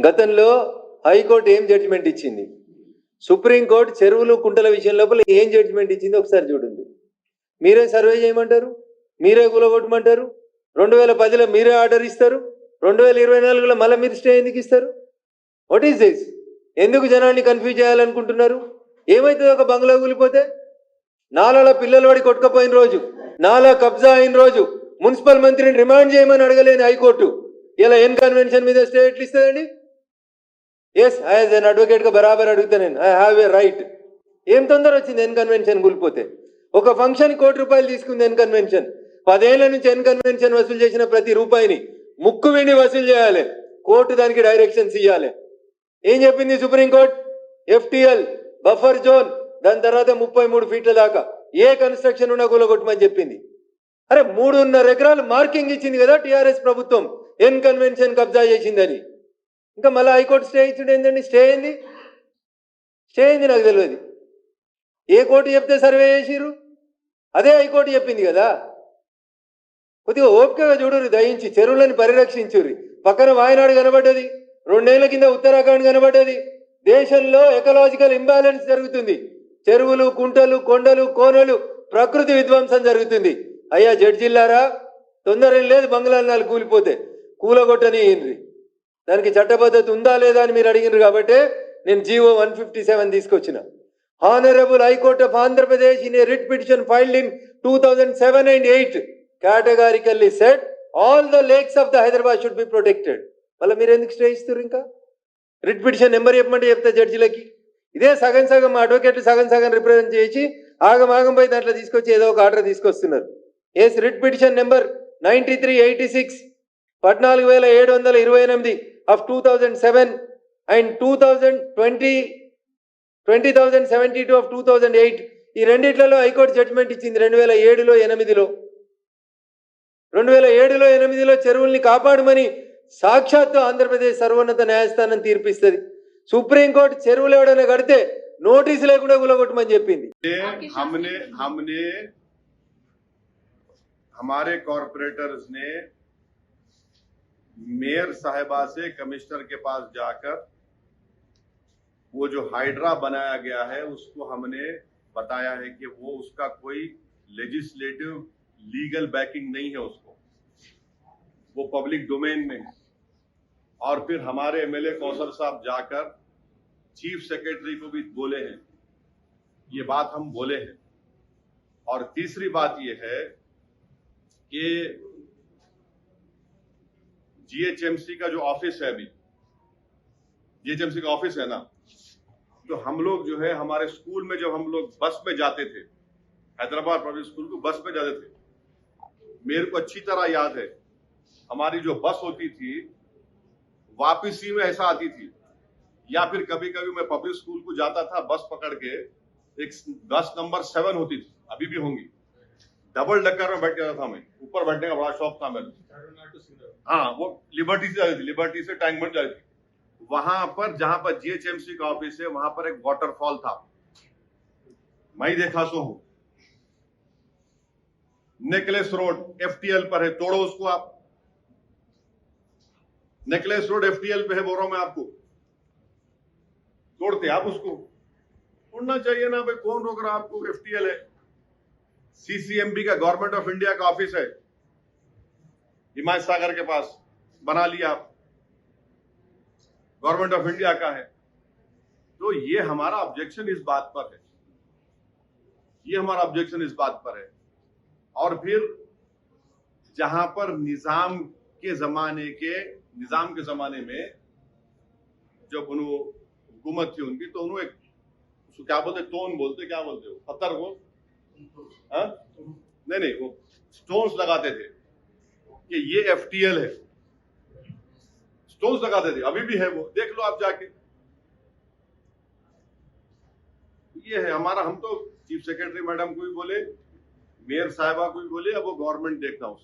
గతంలో హైకోర్టు ఏం జడ్జిమెంట్ ఇచ్చింది, సుప్రీంకోర్టు చెరువులు కుంటల విషయం లోపల ఏం జడ్జిమెంట్ ఇచ్చింది ఒకసారి చూడండి. మీరే సర్వే చేయమంటారు, మీరే కూలగొట్టమంటారు. 2010లో మీరే ఆర్డర్ ఇస్తారు, 2024లో మళ్ళీ మీరు స్టే ఎందుకు ఇస్తారు? What is this? ఎందుకు జనాన్ని కన్ఫ్యూజ్ చేయాలనుకుంటున్నారు? ఏమవుతుంది ఒక బంగ్లా కూలిపోతే? నాలాల పిల్లలు వాడి కొట్టుకపోయిన రోజు, నాలా కబ్జా అయిన రోజు మున్సిపల్ మంత్రిని రిమాండ్ చేయమని అడగలేని హైకోర్టు ఇలా ఎన్ కన్వెన్షన్ మీద స్టే ఎట్లు ఇస్తుందండి? ఎస్, యాజ్ అన్ అడ్వకేట్గా బరాబర్ అడుగుతా నేను, ఐ హ్యావ్ ఏ రైట్. ఏం తొందర వచ్చింది ఎన్ కన్వెన్షన్ కూలిపోతే? ఒక ఫంక్షన్ ₹1,00,00,000 తీసుకుంది ఎన్ కన్వెన్షన్. 10 ఏళ్ల నుంచి ఎన్ కన్వెన్షన్ వసూలు చేసిన ప్రతి రూపాయిని ముక్కు వెండి వసూలు చేయాలి, కోర్టు దానికి డైరెక్షన్స్ ఇవ్వాలి. ఏం చెప్పింది సుప్రీంకోర్టు? FTL బఫర్ జోన్, దాని తర్వాత 33 ఫీట్ల దాకా ఏ కన్స్ట్రక్షన్ ఉన్నా కూలగొట్టమని చెప్పింది. అరే 3.5 ఎకరాలు మార్కింగ్ ఇచ్చింది కదా టీఆర్ఎస్ ప్రభుత్వం ఎన్ కన్వెన్షన్ కబ్జా చేసిందని. ఇంకా మళ్ళీ హైకోర్టు స్టే ఇచ్చుడు ఏంటండి? స్టే అయింది నాకు తెలియదు. ఏ కోర్టు చెప్తే సర్వే చేసిర్రు? అదే హైకోర్టు చెప్పింది కదా. కొద్దిగా ఓపికగా చూడుర్రి దయించి, చెరువులను పరిరక్షించుర్రి. పక్కన వాయనాడు కనబడ్డది, 2 ఏళ్ల కింద ఉత్తరాఖండ్ కనబడ్డది. దేశంలో ఎకలాజికల్ ఇంబ్యాలెన్స్ జరుగుతుంది. చెరువులు, కుంటలు, కొండలు, కోనలు, ప్రకృతి విధ్వంసం జరుగుతుంది. అయ్యా జడ్జిల్లారా, తొందర లేదు బంగ్లాలు కూలిపోతే కూలగొట్టని ఏంద్రి. దానికి చట్టబద్ధత ఉందా లేదా అని మీరు అడిగినారు కాబట్టి నేను జీవో 157 తీసుకొచ్చిన. Honourable high court of Andhra Pradesh in a writ petition filed in 2007 and 8 categorically said all the lakes of the Hyderabad should be protected. మళ్ళీ మీరు ఎందుకు స్టే ఇస్తారు? ఇంకా రిట్ పిటిషన్ నెంబర్ చెప్పమంటే చెప్తా జడ్జిలకి. ఇదే సగం సగం మా అడ్వకేట్లు సగం సగం రిప్రజెంట్ చేసి ఆగం పోయి దాంట్లో తీసుకొచ్చి ఏదో ఒక ఆర్డర్ తీసుకొస్తున్నారు. Yes, writ petition number 9386 14,728 of 2007 and 20,072 of 2008. ఈ రెండిట్లలో హైకోర్టు జడ్జిమెంట్ ఇచ్చింది 2007లో 8లో. 2007లో 8లో చెరువుల్ని కాపాడమని సాక్షాత్తు ఆంధ్రప్రదేశ్ సర్వోన్నత న్యాయస్థానం తీర్పిస్తుంది. సుప్రీంకోర్టు చెరువులు ఎవడైనా కడితే నోటీసు లేకుండా కూలగొట్టమని చెప్పింది. हमने हमारे कॉर्पोरेटर्स ने मेयर साहिबा से कमिश्नर के पास जाकर वो जो हाइड्रा बनाया गया है उसको हमने बताया है कि वो उसका कोई लेजिस्लेटिव लीगल बैकिंग नहीं है, उसको वो पब्लिक डोमेन में है. और फिर हमारे एमएलए कौसर साहब जाकर चीफ सेक्रेटरी को भी बोले हैं, ये बात हम बोले हैं. और तीसरी बात ये है कि जीएचएमसी का जो ऑफिस है, अभी जीएचएमसी का ऑफिस है ना, तो हम लोग जो है हमारे स्कूल में जब हम लोग बस में जाते थे, हैदराबाद पब्लिक स्कूल को बस में जाते थे, मेरे को अच्छी तरह याद है हमारी जो बस होती थी वापसी में ऐसा आती थी, या फिर कभी कभी मैं पब्लिक स्कूल को जाता था बस पकड़ के, एक बस नंबर 7 होती थी, अभी भी होंगी, डबल डक्कर में बैठ जाता था मैं, ऊपर बैठने का बड़ा शौक था मेरे. हाँ, वो लिबर्टी से जाती थी, लिबर्टी से टैंकमेंट जाती थी. वहां पर जहां पर जीएचएमसी का ऑफिस है वहां पर एक वाटरफॉल था, मैं देखा सो हूं. नेकलेस रोड FTL पर है, तोड़ो उसको आप. नेकलेस रोड FTL पे है, बोल रहा हूं मैं आपको, तोड़ते आप उसको. तोड़ना चाहिए ना भाई, कौन रोक रहा आपको? FTL है, CCMB का गवर्नमेंट ऑफ इंडिया का ऑफिस है हिमायत सागर के पास, बना लिया आप, गवर्नमेंट ऑफ इंडिया का है. तो ये हमारा ऑब्जेक्शन इस बात पर है, ये हमारा ऑब्जेक्शन इस बात पर है. और फिर जहां पर निजाम के जमाने में जब उन्होंने हुकूमत थी उनकी, तो उन्होंने उसको क्या बोलते, टोन बोलते, क्या बोलते हो, पत्थर को, हाँ नहीं वो स्टोन्स लगाते थे कि ये FTL है, स्टोन्स लगाते थे, अभी भी है वो, देख लो आप जाके. ये है हमारा. हम तो चीफ सेक्रेटरी मैडम को भी बोले, मेयर साहिबा को भी बोले, अब वो गवर्नमेंट देखता हूं.